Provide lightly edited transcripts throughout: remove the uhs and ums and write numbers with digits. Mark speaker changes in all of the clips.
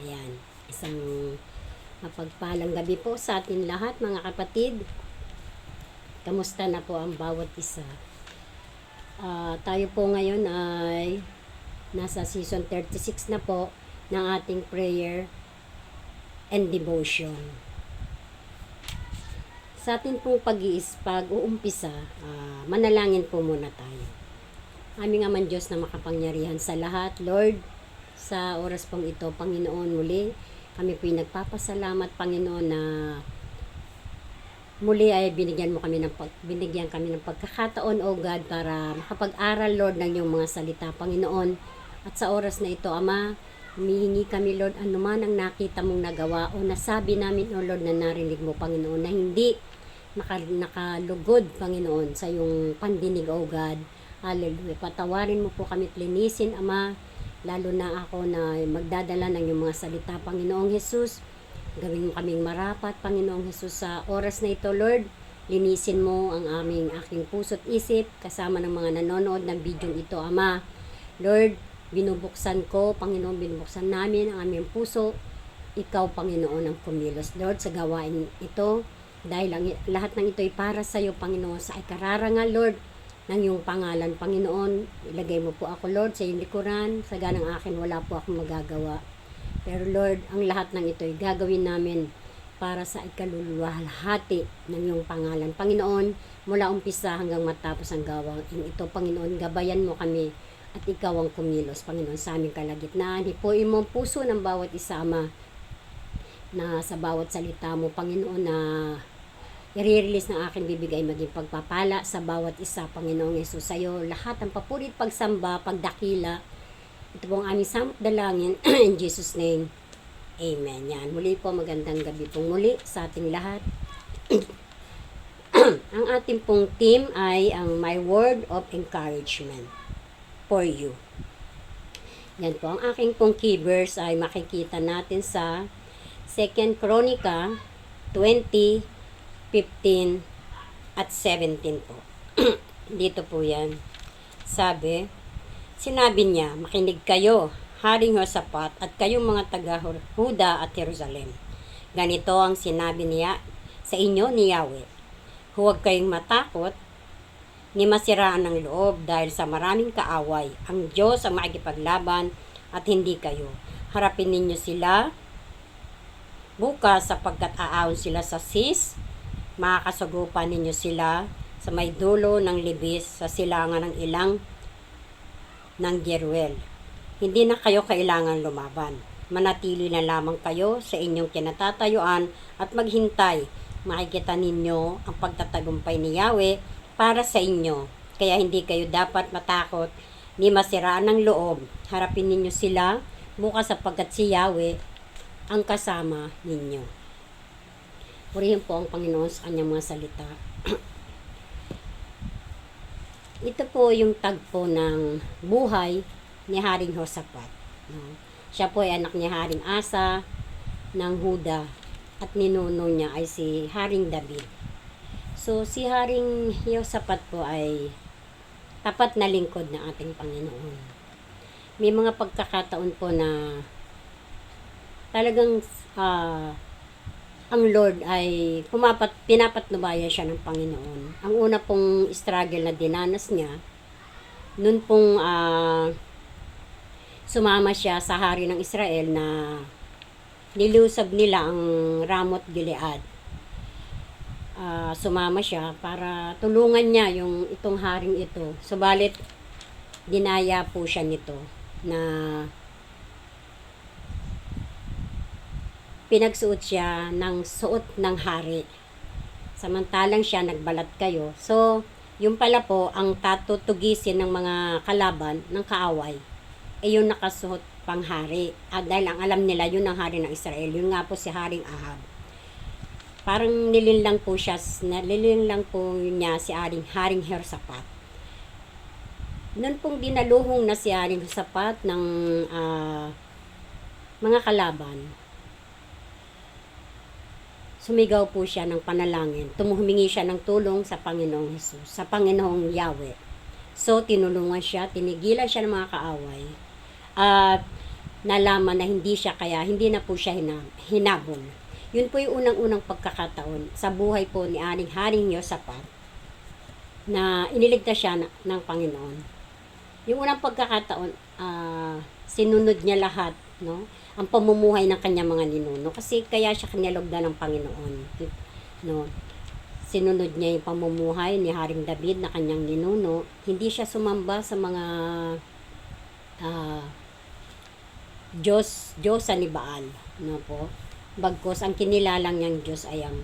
Speaker 1: Ayan, isang mapagpalang gabi po sa atin lahat mga kapatid. Kamusta na po ang bawat isa? Tayo po ngayon ay nasa season 36 na po ng ating prayer and devotion. Sa ating pong pag-uumpisa, manalangin po muna tayo. Aming Amang Diyos na makapangyarihan sa lahat, Lord, sa oras pong ito, Panginoon, muli kami po'y nagpapasalamat, Panginoon, na muli ay binigyan kami ng pagkakataon, O God, para makapag-aral, Lord, ng iyong mga salita, Panginoon. At sa oras na ito, Ama, humihingi kami, Lord, anuman ang nakita mong nagawa o nasabi namin, O Lord, na narinig mo, Panginoon, na hindi nakalugod, Panginoon, sa iyong pandinig, O God. Hallelujah. Patawarin mo po kami at linisin, Ama, lalo na ako na magdadala ng iyong mga salita, Panginoong Jesus. Gawin mo kaming marapat, Panginoong Jesus, sa oras na ito, Lord. Linisin mo ang aking puso at isip, kasama ng mga nanonood ng video ito, Ama. Lord, binubuksan ko, Panginoon, binubuksan namin ang aming puso. Ikaw, Panginoon, ang kumilos, Lord, sa gawain ito. Dahil lahat ng ito ay para sa iyo, Panginoon, sa ikararangal, Lord, ng iyong pangalan, Panginoon. Ilagay mo po ako, Lord, sa iyong likuran. Sa ganang akin, wala po akong magagawa. Pero Lord, ang lahat ng ito ay gagawin namin para sa ikaluluwalhati ng iyong pangalan. Panginoon, mula umpisa hanggang matapos ang gawain ito, Panginoon, gabayan mo kami at ikaw ang kumilos, Panginoon, sa aming kalagitnaan. Hipuin mo ang puso ng bawat isa, Ama, na sa bawat salita mo, Panginoon, na i-release ng aking bibig ay maging pagpapala sa bawat isa, Panginoong Yesus. Sa iyo lahat ng papurit, pagsamba, pagdakila. Ito po ang aming samot dalangin in Jesus' name. Amen. Yan. Muli po, magandang gabi pong muli sa ating lahat. Ang ating pong theme ay ang My Word of Encouragement for You. Yan po. Ang aking pong key verse ay makikita natin sa 2 Chronica 20, 15 at 17 po. Dito po yan. Sinabi niya, makinig kayo, Haring Josaphat, at kayong mga taga-Huda at Jerusalem. Ganito ang sinabi niya sa inyo ni Yahweh. Huwag kayong matakot ni masiraan ng loob dahil sa maraming kaaway. Ang Diyos ang makikipaglaban at hindi kayo. Harapin ninyo sila bukas sapagkat aahon sila sa Sis. Makakasugupan ninyo sila sa may dulo ng libis sa silangan ng ilang ng Jeruel. Hindi na kayo kailangan lumaban. Manatili na lamang kayo sa inyong kinatatayuan at maghintay. Makikita ninyo ang pagtatagumpay ni Yahweh para sa inyo. Kaya hindi kayo dapat matakot ni masiraan ng loob. Harapin ninyo sila bukas sapagkat si Yahweh ang kasama ninyo. Purihin po ang Panginoon sa kanyang mga salita. Ito po yung tagpo ng buhay ni Haring Josaphat. Siya po ay anak ni Haring Asa ng Huda at ninuno niya ay si Haring David. So si Haring Josaphat po ay tapat na lingkod ng ating Panginoon. May mga pagkakataon po na talagang ang Lord ay pinapatnubayan siya ng Panginoon. Ang una pong struggle na dinanas niya, nun pong sumama siya sa hari ng Israel na nilusab nila ang Ramoth Gilead. Sumama siya para tulungan niya yung itong haring ito. Subalit, dinaya po siya nito na pinagsuot siya ng suot ng hari. Samantalang siya nagbalat kayo. So, yung pala po, ang tatutugisin ng mga kalaban, ng kaaway, ay yung nakasuot pang hari. Dahil ang alam nila, yun ang hari ng Israel. Yun nga po si Haring Ahab. Parang nililang po niya si Haring Josaphat. Noon pong dinaluhong na si Haring Josaphat ng mga kalaban, sumigaw po siya ng panalangin. Humingi siya ng tulong sa Panginoong Jesus, sa Panginoong Yahweh. So, tinulungan siya, tinigilan siya ng mga kaaway. At nalaman na hindi siya, kaya hindi na po siya hinabol. Yun po yung unang-unang pagkakataon sa buhay po ni Haring Yosaphat na iniligtas siya ng Panginoon. Yung unang pagkakataon, sinunod niya lahat, no? Ang pamumuhay ng kanyang mga ninuno. Kasi kaya siya kinalugdan ng Panginoon. No? Sinunod niya yung pamumuhay ni Haring David na kanyang ninuno. Hindi siya sumamba sa mga Diyosa ni Baal. No po? Bagkos, ang kinilalang niyang Diyos ay ang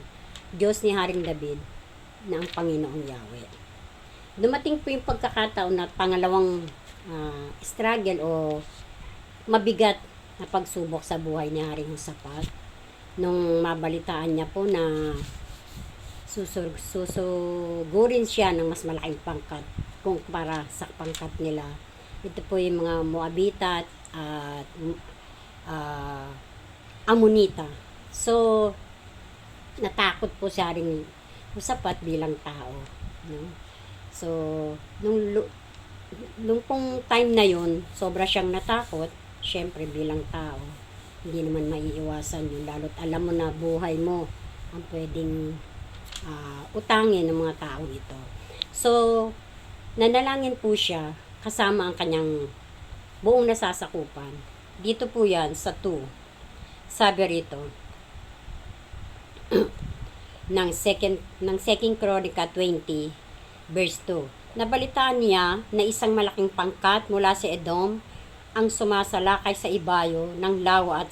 Speaker 1: Diyos ni Haring David na ang Panginoong Yahweh. Dumating po yung pagkakataon na pangalawang struggle o mabigat na pagsubok sa buhay ni Haring Yosaphat. Nung mabalitaan niya po na susugurin siya ng mas malaking pangkat kumpara sa pangkat nila. Ito po yung mga Moabita at Amonita. So, natakot po si Haring Yosaphat bilang tao. No? So, nung pong time na yun, sobra siyang natakot. Siyempre, bilang tao, hindi naman maiiwasan yun. Lalo't alam mo na buhay mo ang pwedeng utangin ng mga taong ito. So, nanalangin po siya kasama ang kanyang buong nasasakupan. Dito po yan sa 2. Sabi rito, ng 2 Chronicle 20, verse 2. Nabalitaan niya na isang malaking pangkat mula sa Edom ang sumasalakay sa ibayo ng lawa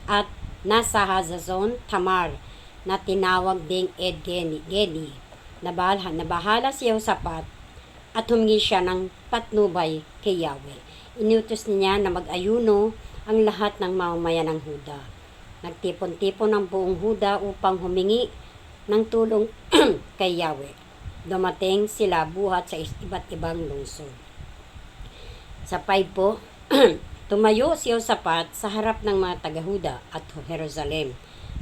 Speaker 1: at nasa Hazazon Tamar na tinawag ding Ed-Gedi. Nabahala si Yosaphat at humingi siya ng patnubay kay Yahweh. Inutos niya na mag-ayuno ang lahat ng mamamayan ng Huda. Nagtipon-tipon ang buong Huda upang humingi ng tulong kay Yahweh. Dumating sila buhat sa iba't ibang lungsod. Sa 5 po, tumayo si Yosaphat sa harap ng mga taga-Huda at Jerusalem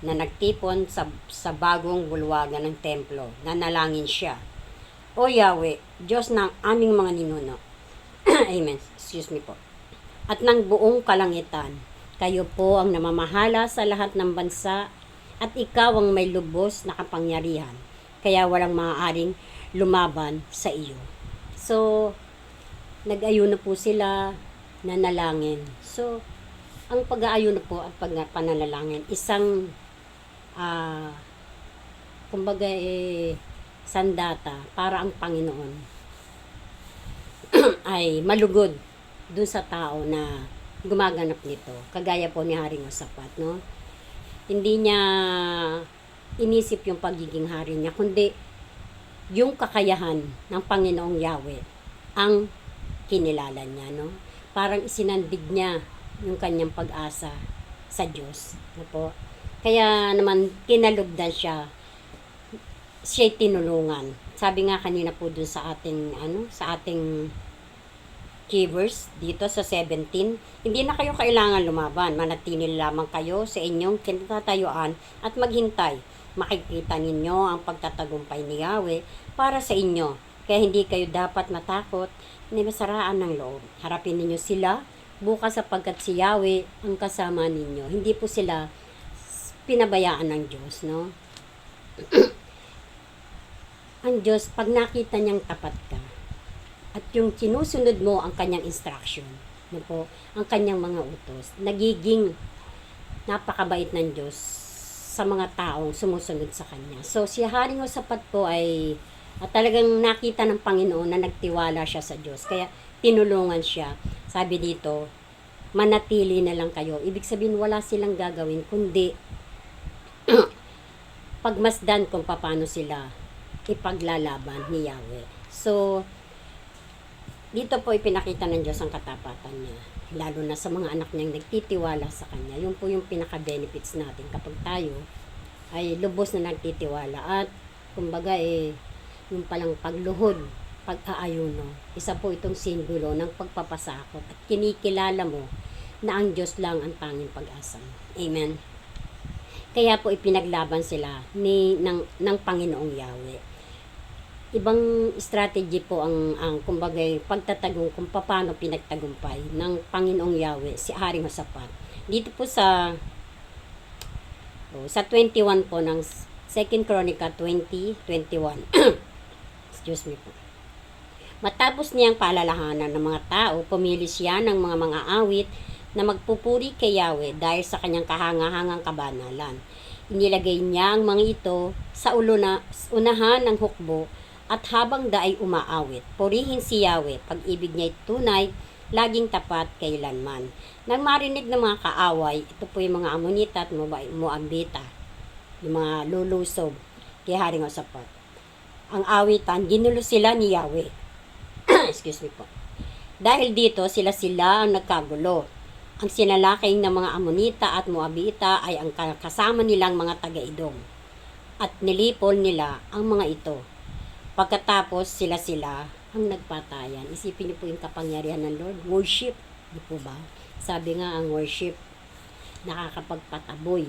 Speaker 1: na nagtipon sa bagong bulwagan ng templo. Nanalangin siya, O Yahweh, Diyos ng aming mga ninuno. Amen. Excuse me po. At ng buong kalangitan, kayo po ang namamahala sa lahat ng bansa at ikaw ang may lubos na kapangyarihan. Kaya walang maaaring lumaban sa iyo. So, nag-ayuno po sila, nanalangin. So, ang pag-aayuno po at pananalangin, isang kumbaga sandata para ang Panginoon ay malugod dun sa tao na gumaganap nito. Kagaya po ni Haring Yosaphat, no? Hindi niya inisip yung pagiging hari niya, kundi yung kakayahan ng Panginoong Yahweh ang kinilala niya, no? Parang isinandig niya yung kanyang pag-asa sa Diyos, no po? Kaya naman kinalugdan siya'y tinulungan. Sabi nga kanina po dun sa ating keywords dito sa 17, hindi na kayo kailangan lumaban, manatili lamang kayo sa inyong kinatatayuan at maghintay. Makikita ninyo ang pagtatagumpay ni Yahweh para sa inyo. Kaya hindi kayo dapat matakot ni masaraan ng loob. Harapin ninyo sila bukas sapagkat si Yahweh ang kasama ninyo. Hindi po sila pinabayaan ng Diyos, no? Ang Diyos, pag nakita niyang tapat ka, at yung sinusunod mo ang kanyang instruction, no po, ang kanyang mga utos, nagiging napakabait ng Diyos sa mga taong sumusunod sa kanya. So, si Haring Yosaphat po ay talagang nakita ng Panginoon na nagtiwala siya sa Diyos. Kaya, tinulungan siya. Sabi dito, manatili na lang kayo. Ibig sabihin, wala silang gagawin, kundi pagmasdan kung paano sila ipaglalaban ni Yahweh. So, dito po ipinakita ng Diyos ang katapatan niya. Lalo na sa mga anak niyang nagtitiwala sa Kanya. Yun po yung pinaka-benefits natin kapag tayo ay lubos na nagtitiwala. At, kumbaga yung palang pagluhod, pag-aayuno. Isa po itong simbolo ng pagpapasakot at kinikilala mo na ang Diyos lang ang tanging pag-asa. Amen. Kaya po ipinaglaban sila ng Panginoong Yahweh. ibang strategy po ang kumbaga pagtatagong kung paano pinagtagumpay ng Panginoong Yahweh si Haring Hosapat. Dito po sa 21 po ng Second Chronicle 20:21. Excuse me po. Matapos niyang paalalahanan ng mga tao, pumili siya ng mga awit na magpupuri kay Yahweh dahil sa kanyang kahangahangang kabanalan. Inilagay niya ang mga ito sa unahan ng hukbo at habang daay umaawit, purihin si Yahweh, pag-ibig niya ay tunay, laging tapat kailanman. Nang marinig ng mga kaaway, ito po yung mga Amonita at Moabita, yung mga lulusob kay Haring Hosapat. Ang awitan, ginulo sila ni Yahweh. Excuse me po. Dahil dito, sila ang nagkagulo. Ang sinalakay ng mga Amonita at Moabita ay ang kasama nilang mga taga-Edom. At nilipol nila ang mga ito. Pagkatapos, sila ang nagpatayan. Isipin niyo po yung kapangyarihan ng Lord. Worship. Di po ba? Sabi nga, ang worship nakakapagpataboy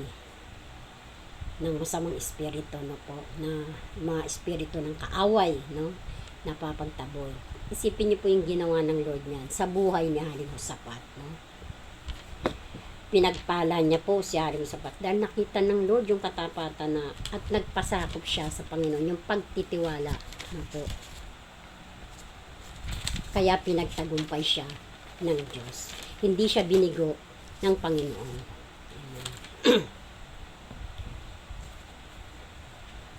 Speaker 1: ng masamang espiritu, no po, na mga espiritu ng kaaway, no, napapagtaboy. Isipin niyo po yung ginawa ng Lord niyan sa buhay ni Haring Hosapat, no. Pinagpala niya po si Haring Hosapat dahil nakita ng Lord yung katapatan na at nagpasakop siya sa Panginoon, yung pagtitiwala, no po. Kaya pinagtagumpay siya ng Diyos. Hindi siya binigo ng Panginoon.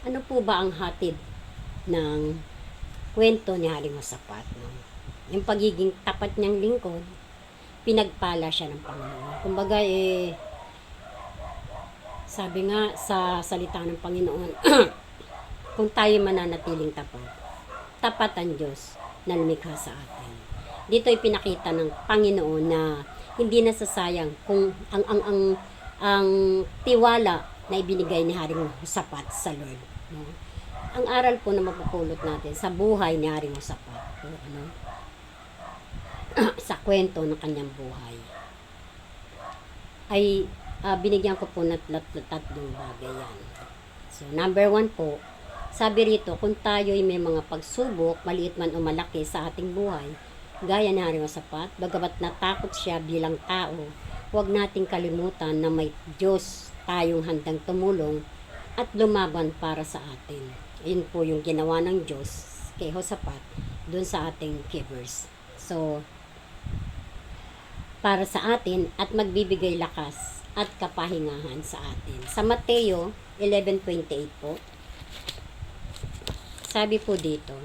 Speaker 1: Ano po ba ang hatid ng kwento ni Haring Hosapat? No? Yung pagiging tapat niyang lingkod, pinagpala siya ng Panginoon. Kumbaga, sabi nga sa salita ng Panginoon, kung tayo mananatiling tapat, tapat ang Diyos na lumikha sa atin. Dito ay pinakita ng Panginoon na hindi nasasayang kung ang tiwala na ibinigay ni Haring Hosapat sa Lord. No? Ang aral po na mapupulot natin sa buhay ni Haring Hosapat, no? Sa kwento ng kanyang buhay, ay binigyan ko po ng tatlong bagay yan. So, number 1 po, sabi rito, kung tayo ay may mga pagsubok, maliit man o malaki sa ating buhay, gaya ni Haring Hosapat, bagamat natakot siya bilang tao, huwag nating kalimutan na may Diyos tayong handang tumulong at lumaban para sa atin. Yun po yung ginawa ng Diyos kay Hosapat dun sa ating givers. So, para sa atin at magbibigay lakas at kapahingahan sa atin. Sa Mateo 11:28 po, sabi po dito,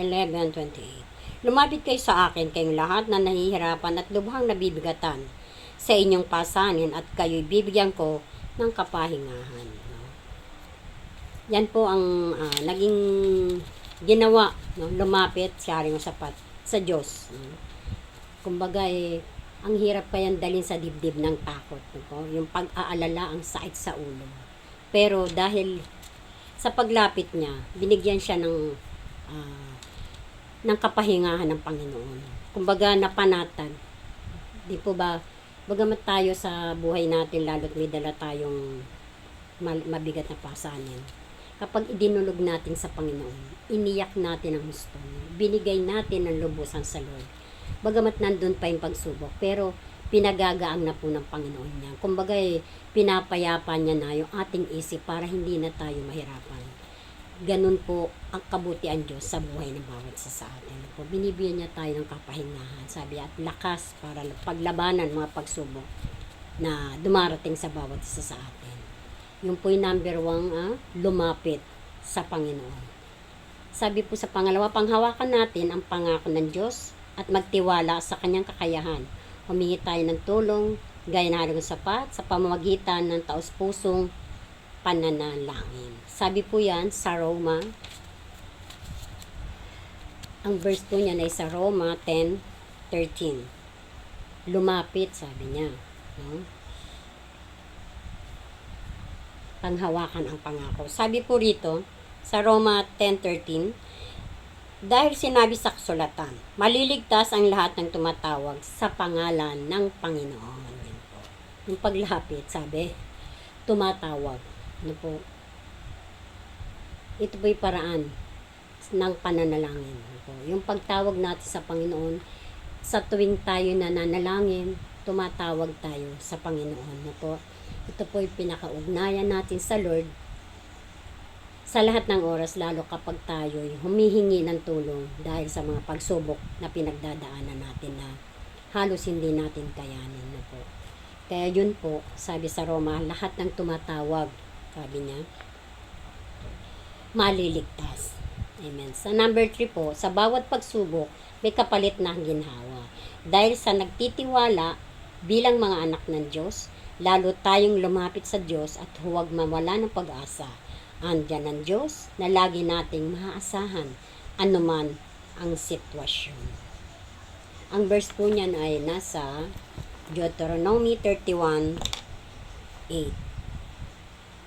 Speaker 1: 11:28, lumapit kayo sa akin kayong lahat na nahihirapan at lubhang nabibigatan sa inyong pasanin at kayo'y bibigyan ko ng kapahingahan. No? Yan po ang naging ginawa, no? Lumapit si Haring Hosapat sa Diyos. No? Kumbaga ang hirap kayang dalhin sa dibdib ng takot. No? Yung pag-aalala, ang sakit sa ulo. Pero dahil sa paglapit niya, binigyan siya ng kapahingahan ng Panginoon. Kumbaga napanatan. Di po ba, bagamat tayo sa buhay natin, lalo't may dala tayong mabigat na pasanin, kapag idinulog natin sa Panginoon, iniyak natin ang gusto niya, binigay natin ang lubusan sa Lord, bagamat nandun pa yung pagsubok, pero pinagagaang na po ng Panginoon niya. Kumbaga pinapayapa niya na yung ating isip para hindi na tayo mahirapan. Ganun po ang kabutihan Diyos sa buhay ng bawat isa sa atin. Binibigyan niya tayo ng kapahingahan, sabi, at lakas para paglabanan mga pagsubok na dumarating sa bawat isa sa atin. Yung po yung number 1, lumapit sa Panginoon. Sabi po sa pangalawa, panghawakan natin ang pangako ng Diyos at magtiwala sa kanyang kakayahan. Humingi tayo ng tulong, gaya na Haring Hosapat, sa pamamagitan ng taos-pusong pananalangin. Sabi po yan sa Roma, ang verse po niya ay sa Roma 10:13. Lumapit, sabi niya. No? Panghawakan ang pangako. Sabi po rito, sa Roma 10:13, dahil sinabi sa kasulatan, maliligtas ang lahat ng tumatawag sa pangalan ng Panginoon. Yan po. Yung paglapit, sabi, tumatawag. Ano po? ito po'y paraan ng pananalangin. Ito, yung pagtawag natin sa Panginoon, sa tuwing tayo nananalangin, tumatawag tayo sa Panginoon. Ito po'y pinakaugnayan natin sa Lord sa lahat ng oras, lalo kapag tayo'y humihingi ng tulong dahil sa mga pagsubok na pinagdadaanan natin na halos hindi natin kayanin na po. Kaya yun po, sabi sa Roma, lahat ng tumatawag, sabi niya, maliligtas. Amen. Sa number 3 po, sa bawat pagsubok, may kapalit na ginhawa. Dahil sa nagtitiwala bilang mga anak ng Diyos, lalo tayong lumapit sa Diyos at huwag mawala ng pag-asa. Andyan ang Diyos na lagi nating maaasahan anuman ang sitwasyon. Ang verse po niyan ay nasa Deuteronomy 31:8.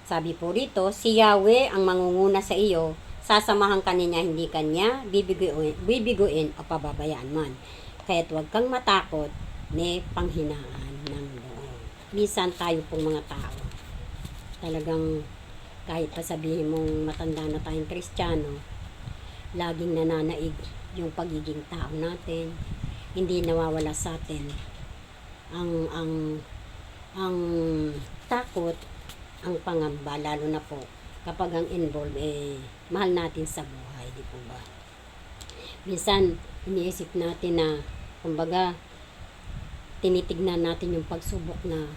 Speaker 1: Sabi po rito, si Yahweh ang mangunguna sa iyo, sasamahan ka niya, hindi kanya bibiguin o pababayaan man. Kaya't huwag kang matakot, may panghinaan ng loob. Minsan tayo pong mga tao, talagang kahit pa sabihin mong matanda na tayong Kristiyano, laging nananaig yung pagiging tao natin, hindi nawawala sa atin ang takot, ang pangamba, lalo na po kapag ang involved mahal natin sa buhay, di po ba? Minsan iniisip natin na kumbaga tinitignan natin yung pagsubok na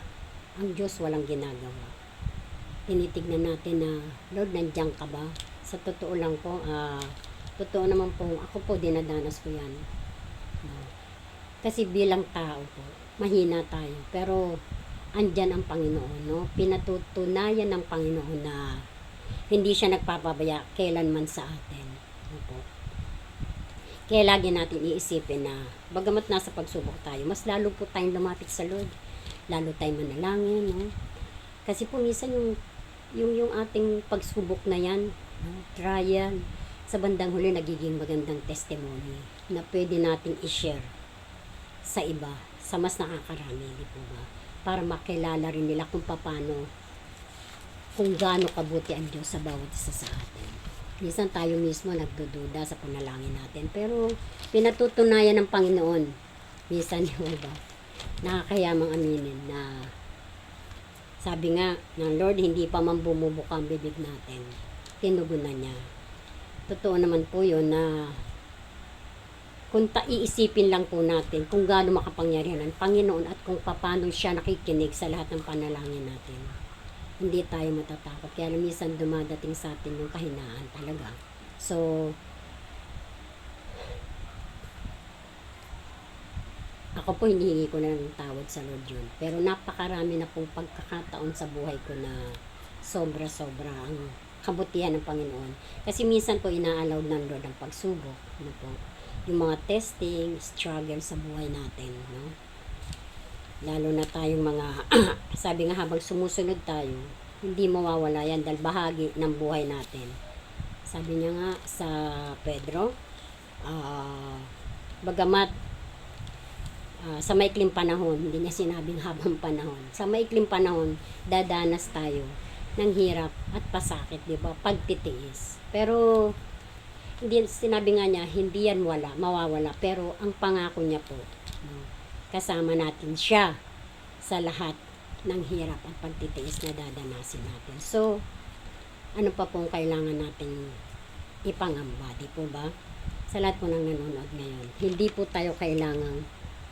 Speaker 1: ang Diyos walang ginagawa. Tinitignan natin na, Lord, nandiyan ka ba? Sa totoo lang po, totoo naman po, ako po dinadanas ko yan. Kasi bilang tao po, mahina tayo. Pero, andyan ang Panginoon, no? Pinatutunayan ng Panginoon na hindi siya nagpapabaya kailanman sa atin. No po? Kaya lagi natin iisipin na, bagamat nasa pagsubok tayo, mas lalo po tayong lumapit sa Lord. Lalo tayong manalangin, no? Kasi po minsan yung ating pagsubok na yan, trial, sa bandang huli nagiging magandang testimony na pwede nating i-share sa iba, sa mas nakakarami, di po ba? Para makilala rin nila kung paano, kung gaano kabuti ang Diyos sa bawat isa sa atin. Minsan tayo mismo nagdududa sa panalangin natin, pero pinatutunayan ng Panginoon, minsan yung ba, nakakayamang aminin na sabi nga ng Lord, hindi pa man bumubuka ang bibig natin, tinugunan niya. Totoo naman po yun na kung iisipin lang po natin kung gaano makapangyarihan ang Panginoon at kung paano siya nakikinig sa lahat ng panalangin natin, hindi tayo matatakot. Kaya minsan dumadating sa atin yung kahinaan talaga. So, ako po hinihingi ko na ng tawad sa Lord yun. Pero napakarami na pong pagkakataon sa buhay ko na sobra-sobra ang kabutihan ng Panginoon. Kasi minsan po ina-allow ng Lord ang pagsubok. Ano po? Yung mga testing, struggle sa buhay natin. No? Lalo na tayong mga, sabi nga habang sumusunod tayo, hindi mawawala yan dahil bahagi ng buhay natin. Sabi niya nga sa Pedro, bagamat sa maikling panahon, hindi niya sinabing habang panahon. Sa maikling panahon, dadanas tayo ng hirap at pasakit, di ba? Pagtitiis. Pero, hindi, sinabi nga niya, hindi yan mawawala. Pero, ang pangako niya po, no, kasama natin siya sa lahat ng hirap at pagtitiis na dadanasin natin. So, ano pa pong kailangan nating ipangamba, di po ba? Sa lahat po ng nanonood ngayon, hindi po tayo kailangang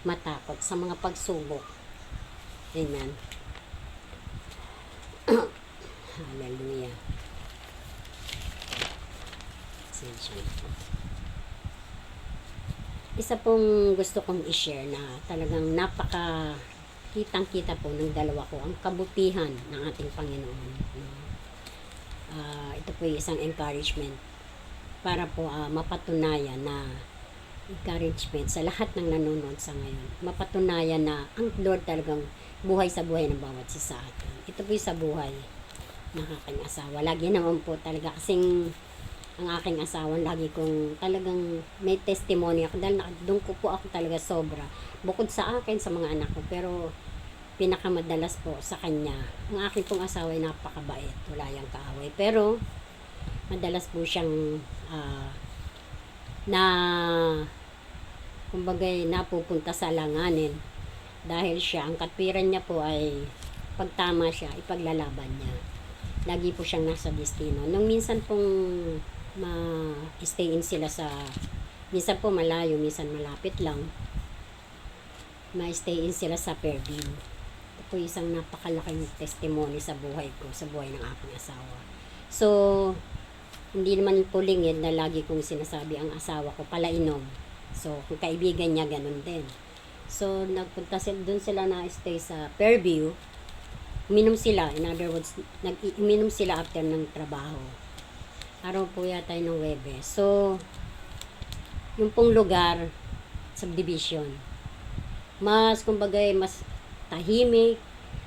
Speaker 1: matakot sa mga pagsubok. Amen. Hallelujah. Isa pong gusto kong i-share na talagang kitang-kita po ng dalawa ko ang kabutihan ng ating Panginoon. Ito po yung isang encouragement para po mapatunayan na encouragement sa lahat ng nanonood sa ngayon. Mapatunayan na ang Lord talagang buhay sa buhay ng bawat isa sa atin. Ito po yung sa buhay ng aking asawa. Lagi naman po talaga kasing ang aking asawa, lagi kong talagang may testimony ako dahil doon ko po ako talaga sobra. Bukod sa akin, sa mga anak ko, pero pinakamadalas po sa kanya. Ang aking pong asawa ay napakabait. Wala yang kaaway. Pero madalas po siyang na kumbaga napupunta sa alanganin dahil siya, ang katwiran niya po ay pagtama siya, ipaglalaban niya. Lagi po siyang nasa destino. Nung minsan pong ma-stay in sila sa, minsan po malayo, minsan malapit lang, ma-stay in sila sa Fairview. Ito po isang napakalaking testimony sa buhay ko, sa buhay ng aking asawa. So, hindi naman po lingid na lagi kong sinasabi ang asawa ko palainom. So, kung kaibigan niya, ganun din. So, nagpunta sila, dun sila na-stay sa Fairview. Uminom sila, in other words, uminom sila after ng trabaho. Araw po yata ng Webes. So, yung pong lugar, subdivision. Mas, kumbaga, mas tahimik,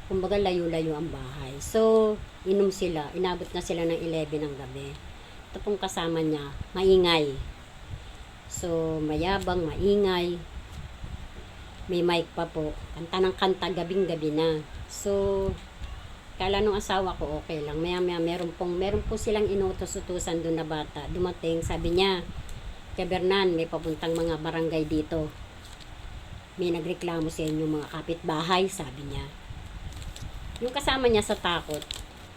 Speaker 1: kumbaga layo-layo ang bahay. So, inom sila, inabot na sila ng 11 ng gabi. Ito pong kasama niya, maingay. So, mayabang, maingay. May mic pa po. Kanta ng kanta, gabing-gabi na. So, kala nung asawa ko okay lang. Maya-maya, meron po silang inutos-utusan doon na bata. Dumating, sabi niya, Kabernan, may papuntang mga barangay dito. May nagreklamo sa inyo mga kapitbahay, sabi niya. Yung kasama niya sa takot,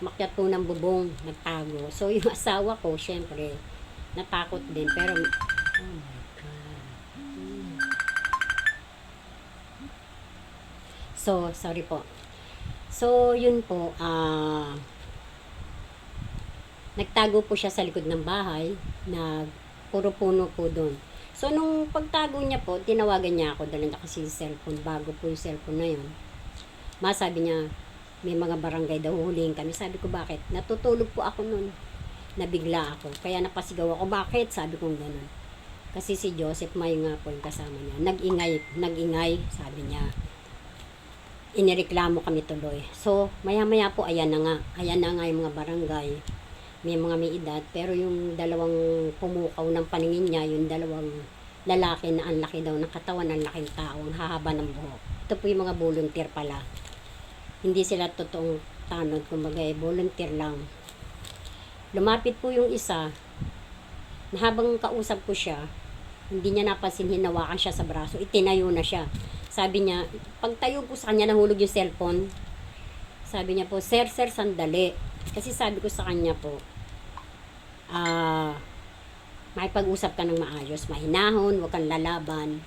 Speaker 1: makyat po ng bubong, nagtago. So, yung asawa ko, syempre, natakot din. Pero, oh my God. So, sorry po. So, yun po, nagtago po siya sa likod ng bahay, puro puno po doon. So, nung pagtago niya po, tinawagan niya ako, dala niya kasi yung cellphone, bago po yung cellphone na yun. Sabi niya, may mga barangay daw huliin kami. Sabi ko, bakit? Natutulog po ako noon. Nabigla ako. Kaya napasigaw ako, bakit? Sabi ko gano'n. Kasi si Joseph May nga po yung kasama niya. Nag-ingay, sabi niya. Inireklamo kami tuloy. So, maya-maya po, ayan na nga yung mga barangay. May mga may edad. Pero yung dalawang pumukaw ng paningin niya, yung dalawang lalaki na ang laki daw ng katawan, ang laking tao, ang hahaba ng buhok. Ito po yung mga volunteer pala. Hindi sila totoong tanod, kumbaga volunteer lang. Lumapit po yung isa, na habang kausap ko siya, hindi niya napansin, hinawakan siya sa braso, itinayo na siya. Sabi niya, pagtayo po sa kanya, nahulog yung cellphone. Sabi niya po, sir, sandali. Kasi sabi ko sa kanya po, makipag-usap ka ng maayos, mahinahon, huwag kang lalaban.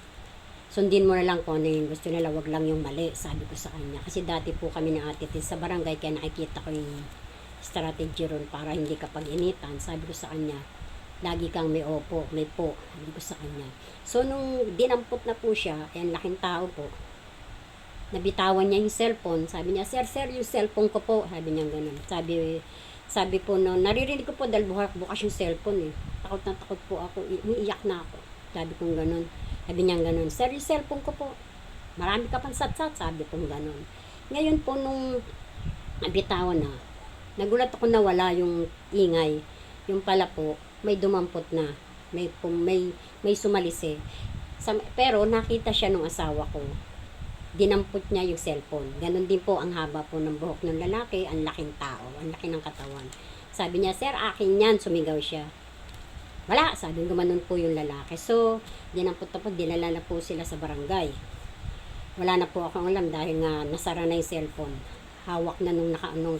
Speaker 1: Sundin mo na lang kung ano yung gusto nila, wag lang yung mali, sabi ko sa kanya. Kasi dati po kami na atitin sa barangay, kaya nakikita ko yung strategy ron para hindi ka pag-initan. Sabi ko sa kanya, lagi kang may opo, may po, sabi ko sa kanya. So, nung dinampot na po siya, ayan, laking tao po, nabitawan niya yung cellphone. Sabi niya, sir, yung cellphone ko po. Sabi niya ganun. Sabi po no, naririnig ko po dahil bukas yung cellphone eh. Takot na takot po ako, umiiyak na ako. Sabi kong ganun. Sabi niya ganun, sir, yung cellphone ko po. Marami ka pang satsat, sabi kong ganun. Ngayon po nung nabitawan na, nagulat ako na wala yung ingay. Yung pala po, may dumampot na. May sumalisi. Pero nakita siya nung asawa ko. Dinampot niya yung cellphone. Ganon din po ang haba po ng buhok ng lalaki, ang laking tao, ang laki ng katawan. Sabi niya, sir, akin yan, sumigaw siya. Wala, sabi gumanon po yung lalaki. So, dinampot na po, dinala na po sila sa barangay. Wala na po akong alam dahil nga nasara na yung cellphone. Hawak na nung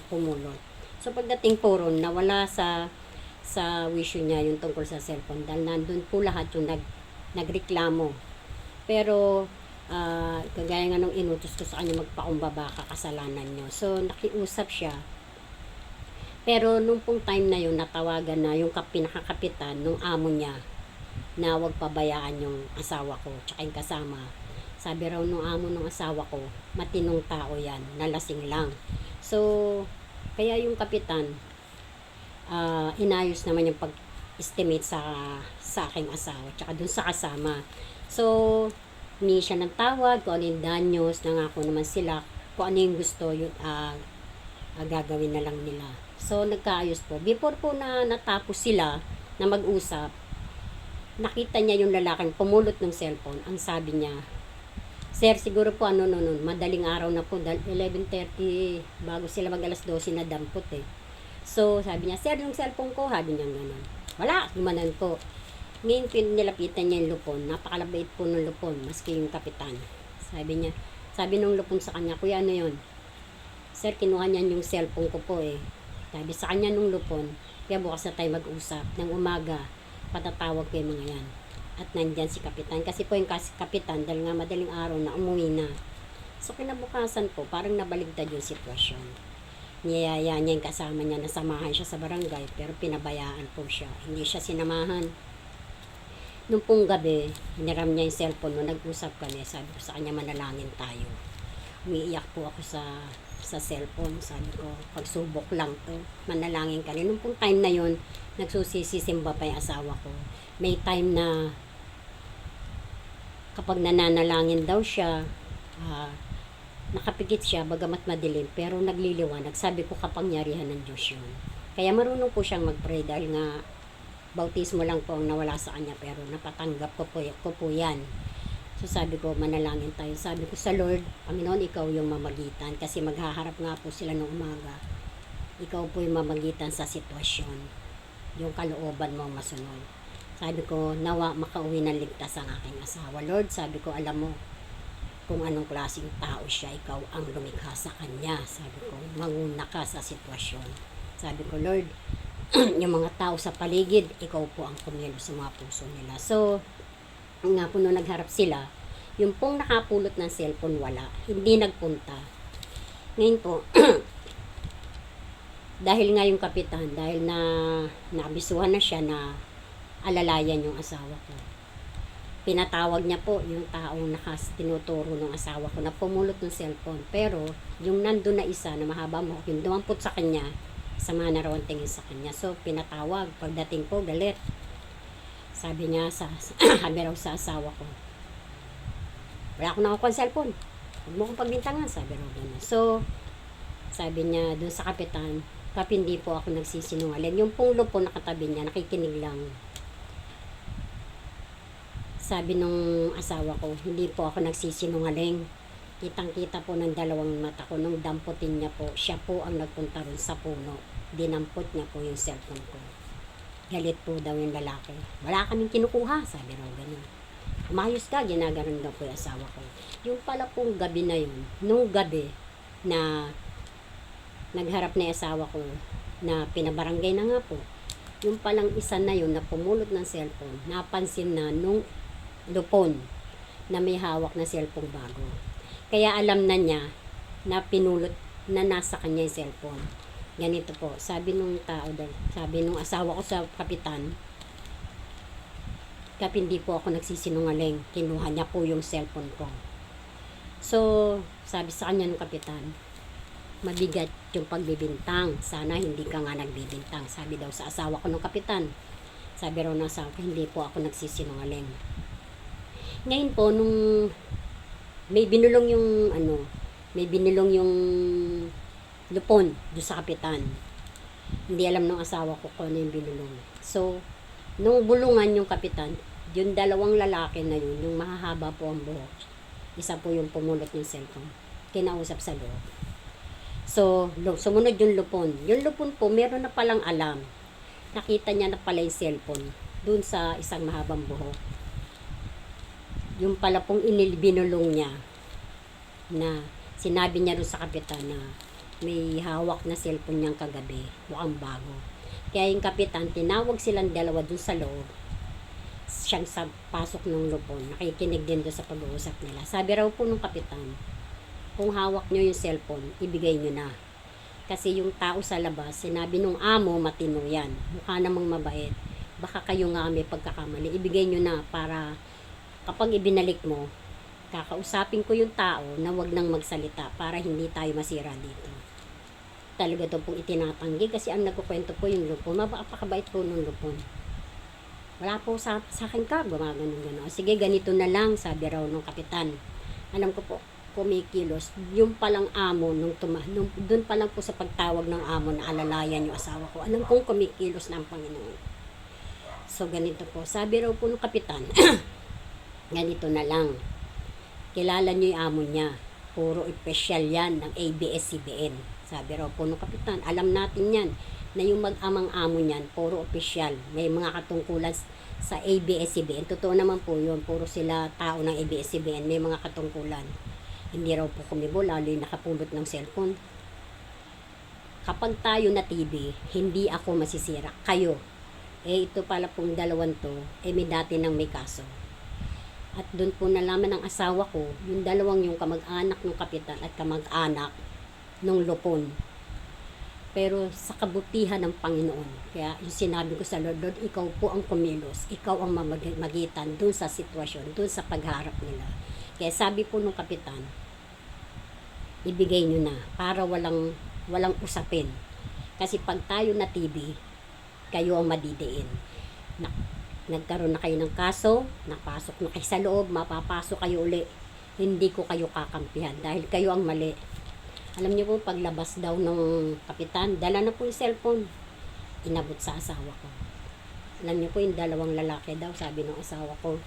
Speaker 1: pumulot. So, pagdating po ron, nawala sa wisyo niya yung tungkol sa cellphone dahil nandun po lahat yung nagreklamo. Pero, kagaya nga nung inutos ko sa kanya, magpakumbaba ka, kasalanan nyo. So, nakiusap siya. Pero nung pong time na yun, natawagan na yung pinakakapitan nung amo niya na wag pabayaan yung asawa ko tsaka yung kasama. Sabi raw nung amo nung asawa ko, matinong tao yan, nalasing lang. So, kaya yung kapitan, inayos naman yung pag-estimate sa aking asawa tsaka dun sa kasama. So, hindi siya ng tawad, kung ano yung danyos, nangako naman sila, kung ano yung gusto, yun, gagawin na lang nila. So, nagkaayos po. Before po na natapos sila na mag-usap, nakita niya yung lalaking pumulot ng cellphone. Ang sabi niya, sir, siguro po madaling araw na po, 11:30, bago sila mag alas 12 na dampot eh. So, sabi niya, sir, yung cellphone ko, sabi niya gano'n. Wala, gumanon ko. Ngayon, nilapitan niya yung lupon. Napakalabait po ng lupon, maski yung kapitan. Sabi niya, sabi nung lupon sa kanya, kuya, ano yun? Sir, kinuha niyan yung cellphone ko po eh. Sabi sa kanya nung lupon, kaya bukas na tayo mag-usap. Ng umaga, patatawag ko yung mga yan. At nandyan si kapitan. Kasi po yung kapitan, dahil nga madaling araw na umuwi na. So, kinabukasan po, parang nabaligtad yung sitwasyon. Niyaya niya yung kasama niya, nasamahan siya sa barangay, pero pinabayaan po siya. Hindi siya sinamahan. Nung pong gabi, hiniram niya yung cellphone mo, nag-usap kami, sabi ko sa kanya, manalangin tayo. Umiiyak po ako sa cellphone, sabi ko, pagsubok lang to, manalangin ka rin. Nung pong time na yun, nagsusisisimba pa yung asawa ko. May time na kapag nananalangin daw siya, nakapikit siya, bagamat madilim, pero nagliliwanag. Sabi ko, kapangyarihan ng Diyos yun. Kaya marunong po siyang mag-pray dahil nga bautismo lang po ang nawala sa kanya, pero napatanggap ko po yan. So sabi ko, manalangin tayo. Sabi ko sa Lord, Panginoon, ikaw yung mamagitan. Kasi maghaharap nga po sila ng umaga. Ikaw po yung mamagitan sa sitwasyon. Yung kalooban mo masunod. Sabi ko, nawa makauwi ng ligtas ang aking asawa. Lord, sabi ko, alam mo kung anong klaseng tao siya. Ikaw ang lumikha sa kanya. Sabi ko, manguna ka sa sitwasyon. Sabi ko, Lord, yung mga tao sa paligid, ikaw po ang kumilo sa mga puso nila. So, nga po nung nagharap sila, yung pong nakapulot ng cellphone wala, hindi nagpunta. Ngayon po, dahil nga yung kapitan, dahil na nabisuhan na siya na alalayan yung asawa ko. Pinatawag niya po yung taong tinuturo ng asawa ko na pumulot ng cellphone. Pero, yung nandun na isa na mahaba mo, yung dumampot sa kanya, sama na raw ang tingin sa kanya. So, pinatawag. Pagdating po, galit. Sabi niya, sabi raw sa asawa ko, wala akong nakukuha ng cellphone. Huwag mo akong pagbintangan, sabi raw gano'n. So, sabi niya dun sa kapitan, hindi po ako nagsisinungaling. Yung pong lupon nakatabi niya, nakikinig lang. Sabi nung asawa ko, hindi po ako nagsisinungaling. Kitang-kita po ng dalawang mata ko. Nung damputin niya po, siya po ang nagpunta rin sa puno. Dinampot niya po yung cellphone ko. Galit po daw yung lalaki. Wala kaming kinukuha, sabi raw ganun. Umayos ka, ginaganon daw po yung asawa ko. Yung pala pong gabi na yun, nung gabi na nagharap na yung asawa ko, na pinabarangay na nga po, yung palang isa na yun na pumulot ng cellphone, napansin na nung lupon na may hawak na cellphone bago. Kaya alam na niya na pinulot na nasa kanya yung cellphone. Ganito po, sabi nung tao, sabi nung asawa ko sa kapitan, hindi po ako nagsisinungaling, kinuha niya po yung cellphone ko. So, sabi sa kanya nung kapitan, mabigat yung pagbibintang, sana hindi ka nga nagbibintang, sabi daw sa asawa ko nung kapitan. Sabi raw ng asawa ko, hindi po ako nagsisinungaling. Ngayon po, nung may binulong yung lupon doon sa kapitan. Hindi alam ng asawa ko kung ano yung binulong. So, nung bulungan yung kapitan, yung dalawang lalaki na yun, yung mahahaba po ang buhok, isa po yung pumulot yung cellphone. Kinausap sa loob. So, sumunod yung lupon. Yung lupon po, meron na palang alam. Nakita niya na pala yung cellphone dun sa isang mahabang buhok. Yung pala pong binulong niya na sinabi niya rin sa kapitan na may hawak na cellphone niyang kagabi, mukhang bago. Kaya yung kapitan, tinawag silang dalawa dun sa loob. Siyang sa pasok ng lupon, nakikinig din doon sa pag-uusap nila. Sabi raw po nung kapitan, kung hawak nyo yung cellphone, ibigay nyo na. Kasi yung tao sa labas, sinabi nung amo, matino yan. Mukha namang mabait. Baka kayo nga may pagkakamali. Ibigay nyo na para kapag ibinalik mo, kakausapin ko yung tao na wag nang magsalita para hindi tayo masira dito. Talaga to pong itinatanggi kasi ang nagkukwento po yung lupon. Mapakabait po nung lupon. Wala po sa akin ka, gumaganon gano'n. Sige, ganito na lang, sabi raw nung kapitan. Alam ko po, kumikilos. Yung palang amo, doon pa lang po sa pagtawag ng amo na alalayan yung asawa ko. Alam kong kumikilos na ang Panginoon. So, ganito po. Sabi raw po nung kapitan, ganito na lang. Kilala nyo yung amo niya. Puro espesyal yan ng ABS-CBN. Sabi raw po nung kapitan, alam natin yan. na yung mag-amang amo niyan, puro opisyal. May mga katungkulan sa ABS-CBN. Totoo naman po yun. Puro sila tao ng ABS-CBN. May mga katungkulan. Hindi raw po kumibo, lalo yung nakapulot ng cellphone. Kapag tayo na TV, hindi ako masisira. Kayo. Ito pala pong dalawang to, may dati nang may kaso. At doon po nalaman ng asawa ko, yung dalawang yung kamag-anak ng kapitan at kamag-anak ng Lupon. Pero sa kabutihan ng Panginoon. Kaya yung sinabi ko sa Lord, Lord, ikaw po ang kumilos. Ikaw ang mamagitan doon sa sitwasyon, doon sa pagharap nila. Kaya sabi po ng kapitan, ibigay nyo na para walang usapin. Kasi pag tayo na TV, kayo ang madidiin. Nagkaroon na kayo ng kaso, napasok na kayo sa loob, mapapasok kayo uli. Hindi ko kayo kakampihan dahil kayo ang mali. Alam niyo po, paglabas daw ng kapitan, dala na po yung cellphone. Inabot sa asawa ko. Alam niyo po, yung dalawang lalaki daw, sabi ng asawa ko.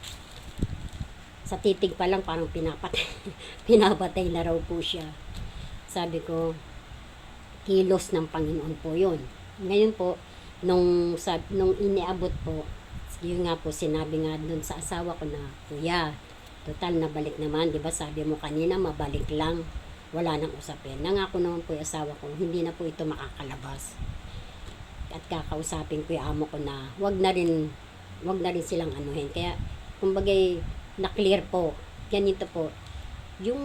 Speaker 1: Sa titig pa lang, parang pinabatay na raw po siya. Sabi ko, kilos ng Panginoon po yun. Ngayon po, nung iniabot po, yun nga po, sinabi nga dun sa asawa ko na, Kuya, total nabalik naman, di ba sabi mo kanina, mabalik lang, wala nang usapin. Nangako naman po yung asawa ko, hindi na po ito makakalabas. At kakausapin ko yung amo ko na, wag na rin silang anuhin. Kaya, kumbagay, na-clear po, ganito po, yung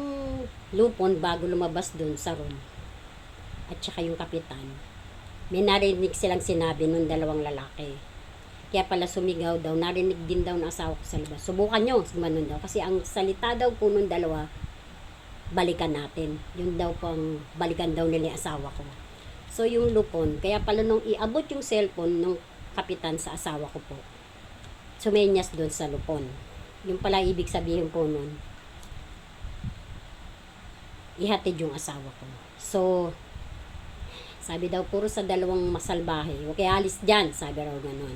Speaker 1: Lupon bago lumabas dun sa room, at saka yung kapitan, may narinig silang sinabi nung dalawang lalaki. Kaya pala sumigaw daw, narinig din daw ng asawa ko sa labas. Subukan nyo, gumanon daw. Kasi ang salita daw po nung dalawa, balikan natin. Yun daw po ang balikan daw nila yung asawa ko. So yung Lupon, kaya pala nung iabot yung cellphone nung kapitan sa asawa ko po, sumenyas doon sa Lupon. Yung pala ibig sabihin po nun, ihatid yung asawa ko. So, sabi daw, puro sa dalawang masalbahe. Huwag kayo alis dyan. Sabi raw ganun.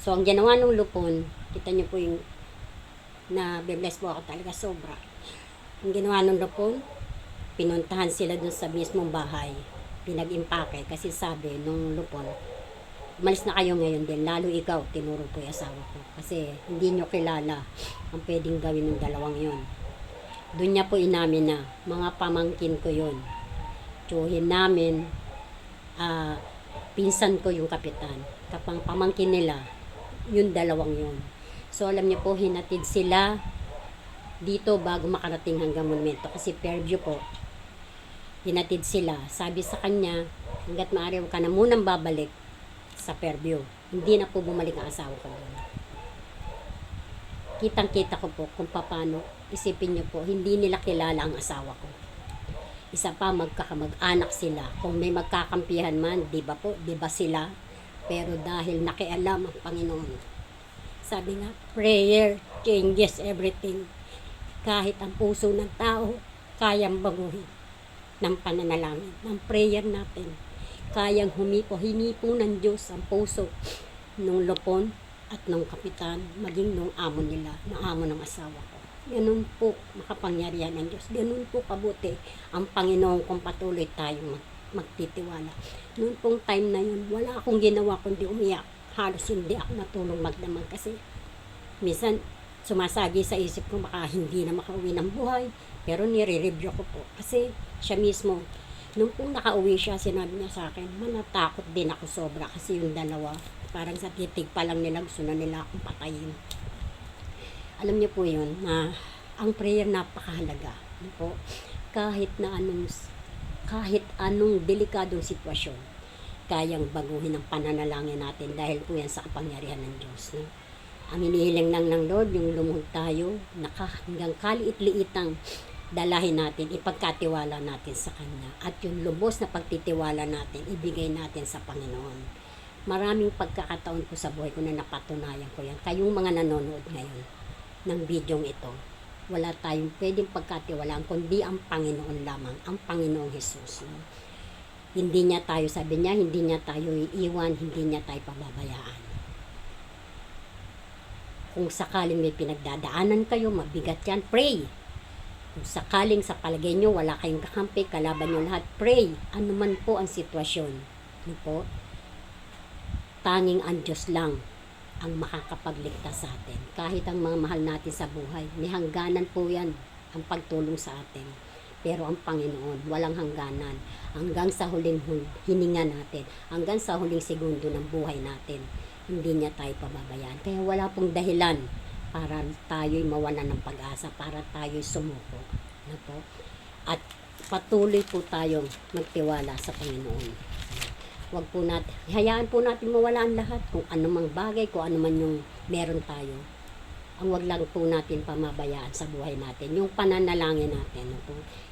Speaker 1: So, ang ginawa ng Lupon, kita nyo po yung na-bless po ako talaga sobra. Ang ginawa ng Lupon, pinuntahan sila dun sa mismong bahay. Pinag-impake kasi sabi nung Lupon, umalis na kayo ngayon din. Lalo ikaw, tinuro po yung asawa ko. Kasi hindi nyo kilala ang pwedeng gawin ng dalawang yon. Doon niya po inamin na mga pamangkin ko yon. Tsuhin namin, pinsan ko yung kapitan. Kapang pamangkin nila, yung dalawang yun. So alam niyo po, hinatid sila dito bago makarating hanggang monumento. Kasi Fairview po, hinatid sila. Sabi sa kanya, hanggat maaari ka na munang babalik sa Fairview. Hindi na po bumalik ang asawa ko doon. Kitang-kita ko po kung paano, isipin niyo po, hindi nila kilala ang asawa ko. Isa pa, magkakamag-anak sila. Kung may magkakampihan man, di ba po, di ba sila? Pero dahil nakialam ang Panginoon. Sabi nga, prayer changes everything. Kahit ang puso ng tao, kayang baguhin ng pananalangin, ng prayer natin. Kayang hinipo ng Diyos ang puso ng Lupon at ng kapitan, maging nung amo nila, ng amo ng asawa ko. Ganun po makapangyarihan ng Diyos. Ganun po kabuti ang Panginoon kung patuloy tayong magtitiwala. Noon pong time na yun, wala akong ginawa kundi umiyak. Halos hindi ako natulong magdamag kasi minsan sumasagi sa isip ko baka hindi na makauwi ng buhay. Pero nire-review ko po. Kasi siya mismo, nung pong nakauwi siya, sinabi niya sa akin, manatakot din ako sobra kasi yung dalawa, parang sa titig pa lang nila, gusto na nila akong patayin. Alam niyo po yun, na ang prayer napakahalaga. Po, kahit anong delikadong sitwasyon, kayang baguhin ang pananalangin natin dahil po yan sa kapangyarihan ng Diyos. No? Ang hinihiling lang ng Lord, yung lumuhod tayo, hanggang kaliit-liitang dalahin natin, ipagkatiwala natin sa Kanya. At yung lubos na pagtitiwala natin, ibigay natin sa Panginoon. Maraming pagkakataon po sa buhay ko na napatunayan ko yan. Kayong mga nanonood ngayon ng videong ito, wala tayong pwedeng pagkatiwalaan kundi ang Panginoon lamang, ang Panginoong Jesus. Hindi niya tayo, sabi niya, hindi niya tayo iiwan, hindi niya tayo pababayaan. Kung sakaling may pinagdadaanan kayo, mabigat yan, pray. Kung sakaling sa palagay nyo, wala kayong kakampi, kalaban nyo lahat, pray. Ano man po ang sitwasyon. Ano po? tanging ang Diyos lang ang makakapagligtas sa atin. Kahit ang mga mahal natin sa buhay, may hangganan po yan ang pagtulong sa atin. Pero ang Panginoon, walang hangganan. Hanggang sa huling hininga natin, hanggang sa huling segundo ng buhay natin, hindi niya tayo pababayaan. Kaya wala pong dahilan para tayo'y mawalan ng pag-asa, para tayo'y sumuko. Ano po? At patuloy po tayong magtiwala sa Panginoon. Wag po natin, hayaan po natin mawala ang lahat, kung anumang bagay, kung anuman yung meron tayo. Ang wag lang po natin pamabayaan sa buhay natin, yung pananalangin natin,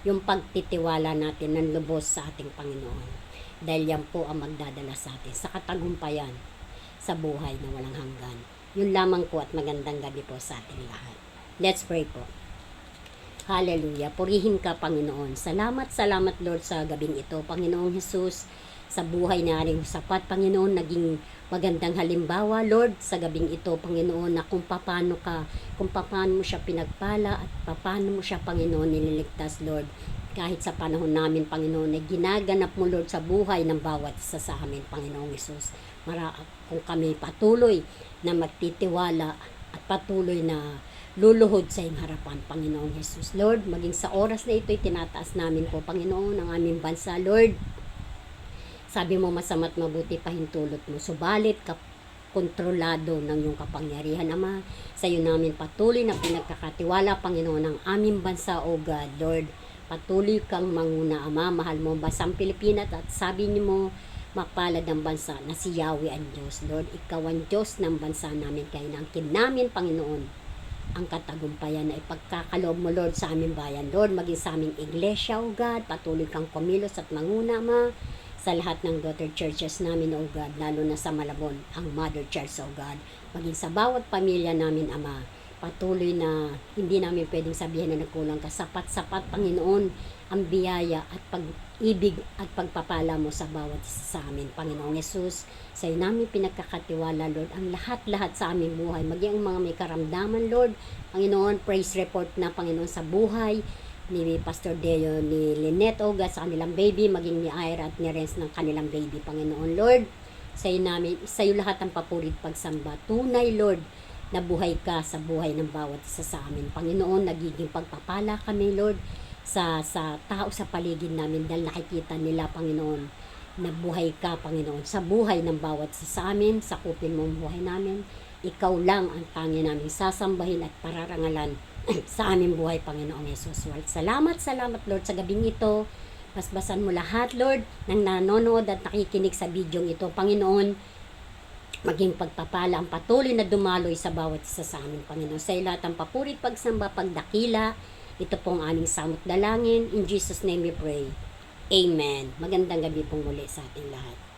Speaker 1: yung pagtitiwala natin ng lubos sa ating Panginoon. Dahil yan po ang magdadala sa atin sa katagumpayan sa buhay na walang hanggan. Yun lamang po at magandang gabi po sa ating lahat. Let's pray po. Hallelujah. Purihin ka, Panginoon. Salamat, salamat Lord sa gabing ito. Panginoong Jesus, sa buhay na rin sapat, Panginoon, naging magandang halimbawa, Lord, sa gabing ito, Panginoon, na kung paano mo siya pinagpala at paano mo siya, Panginoon, nililigtas, Lord. Kahit sa panahon namin, Panginoon, na ginaganap mo, Lord, sa buhay ng bawat isa sa amin, Panginoong Jesus. Kung kami patuloy na magtitiwala at patuloy na luluhod sa iyong harapan, Panginoong Jesus. Lord, maging sa oras na ito'y tinataas namin po, Panginoon, ang aming bansa, Lord. Sabi mo, masama't mabuti pahintulot mo. Subalit, kontrolado ng iyong kapangyarihan, Ama. Sa iyo namin patuloy na pinagkakatiwala, Panginoon, ng aming bansa, O God, Lord. Patuloy kang manguna, Ama. Mahal mo ang bansang Pilipinas at sabi niyo mo, mapalad ang bansa na si Yahweh ang Diyos. Lord, ikaw ang Diyos ng bansa namin. Kaya naangkin namin, Panginoon, ang katagumpayan na ipagkakaloob mo, Lord, sa aming bayan. Lord, maging sa aming iglesia, O God. Patuloy kang kumilos at manguna, Ama. Sa lahat ng daughter churches namin, O God, lalo na sa Malabon, ang Mother Church, O God. Maging sa bawat pamilya namin, Ama, patuloy na hindi namin pwedeng sabihin na nagkulang ka. Sapat-sapat, Panginoon, ang biyaya at pag-ibig at pagpapala mo sa bawat isa sa amin, Panginoong Jesus. Sa iyo namin pinagkakatiwala, Lord, ang lahat-lahat sa aming buhay. Maging ang mga may karamdaman, Lord, Panginoon, praise report na, Panginoon, sa buhay ni Pastor Deo, ni Lynette, O God, sa kanilang baby, maging ni Ira at ni Renz ng kanilang baby, Panginoon, Lord. Sa iyo lahat ang papurit pagsamba. Tunay, Lord, na buhay ka sa buhay ng bawat isa sa amin, Panginoon. Nagiging pagpapala kami, Lord, sa tao sa paligid namin dahil nakikita nila, Panginoon, na buhay ka, Panginoon, sa buhay ng bawat isa sa amin. Sakupin mo ang buhay namin. Ikaw lang ang tangi namin sasambahin at pararangalan sa aming buhay, Panginoong Yesus. Salamat, Lord, sa gabing ito. Basbasan mo lahat, Lord, ng nanonood at nakikinig sa video ito, Panginoon. Maging pagpapala ang patuloy na dumaloy sa bawat isa sa amin, Panginoon. Sa lahat ang papurit, pagsamba, pagdakila. Ito pong aming samot dalangin. In Jesus' name we pray. Amen. Magandang gabi pong muli sa ating lahat.